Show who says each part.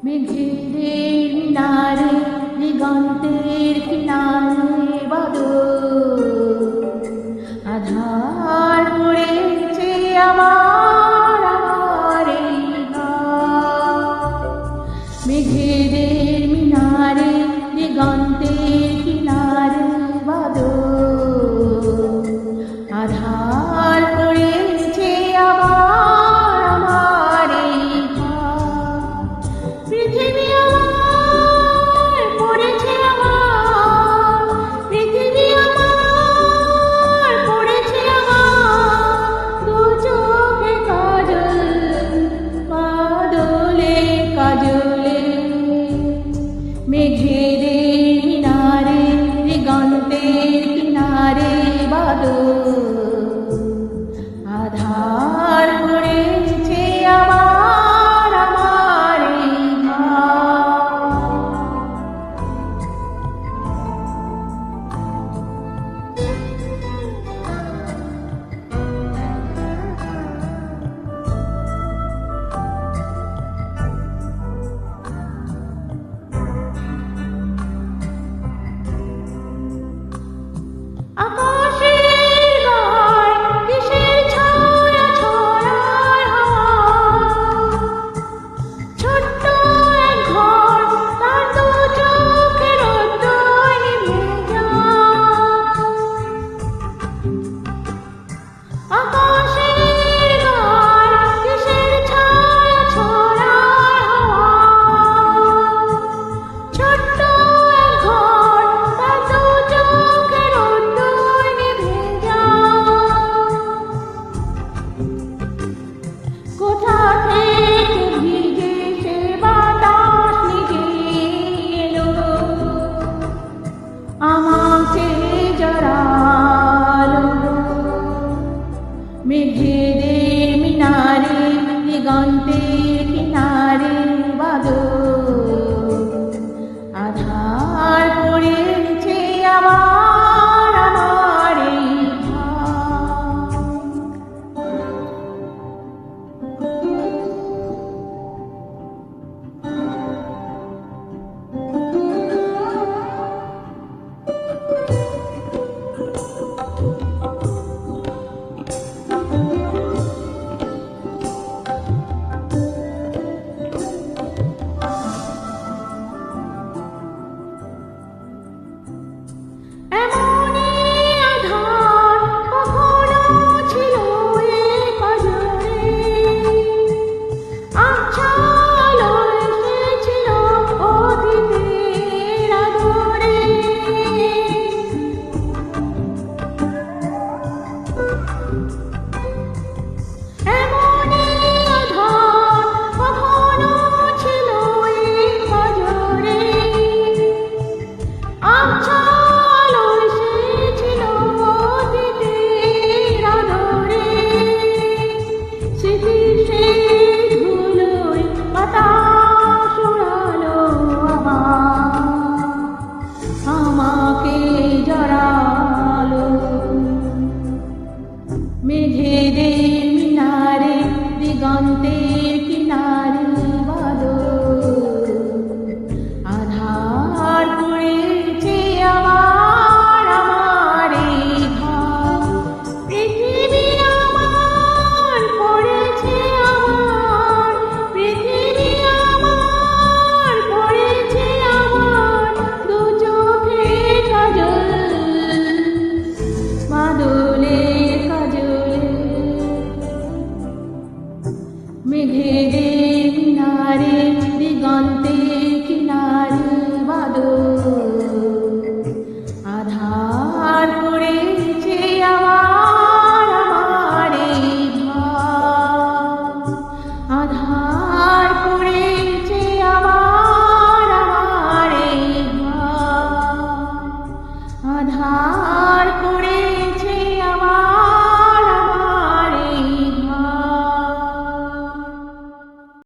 Speaker 1: মেঘেদের মিনারে দিগন্তের কিনারে বাদল আধার পড়েছে আমার এই ঘর। মেঘেদের মিনারে দিগন্তের কিনারে বাদল আধার পড়েছে আমার এই ঘর। পৃথিবী আমার পড়েছে আমার, পৃথিবী আমার পড়েছে আমার, দু চোখে কাজল কাজলে কাজলে। মেঘেদের মিনারে দিগন্তের কিনারে বাদল আধার পড়েছে আমার এই ঘর। আকাশের গায় কিসের ছায়া ছড়ায় হাওয়া, ছোট্ট এক ঘর তার দু চোখের রোদ্দুর নিভে যায়। আকাশের গায় কিসের ছায়া ছড়ায় হাওয়া, ছোট্ট এক ঘর তার দু চোখের রোদ্দুর নিভে যায়। কোথা থেকে ভিজে সে বাতাস নিয়ে এলো, আমাকে জড়ালো। মেঘেদের মিনারে দিগন্তের কিনারে বাদল আধার পড়েছে আমার এই ঘর। এমনই আধার কখনো ছিল এ পাজরে, আচ্ছালো এসেছিল অতীতের আদরে। এমনই আধার কখনো ছিল এ পাজরে, আচ্ছালো এসেছিল অতীতের আদরে। স্মৃতির সেই ধুলোয় বাতাস উড়ালো আমাকে জড়ালো। মেঘেদের মিনারে দিগন্তের কিনারে বাদল আধার পড়েছে আমার এই ঘর। পৃথিবী আমার পড়েছে আমার, পৃথিবী আমার পড়েছে আমার, দু চোখে কাজল বাদলে কাজলে। মেঘেদের মিনারে দিগন্তের কিনারে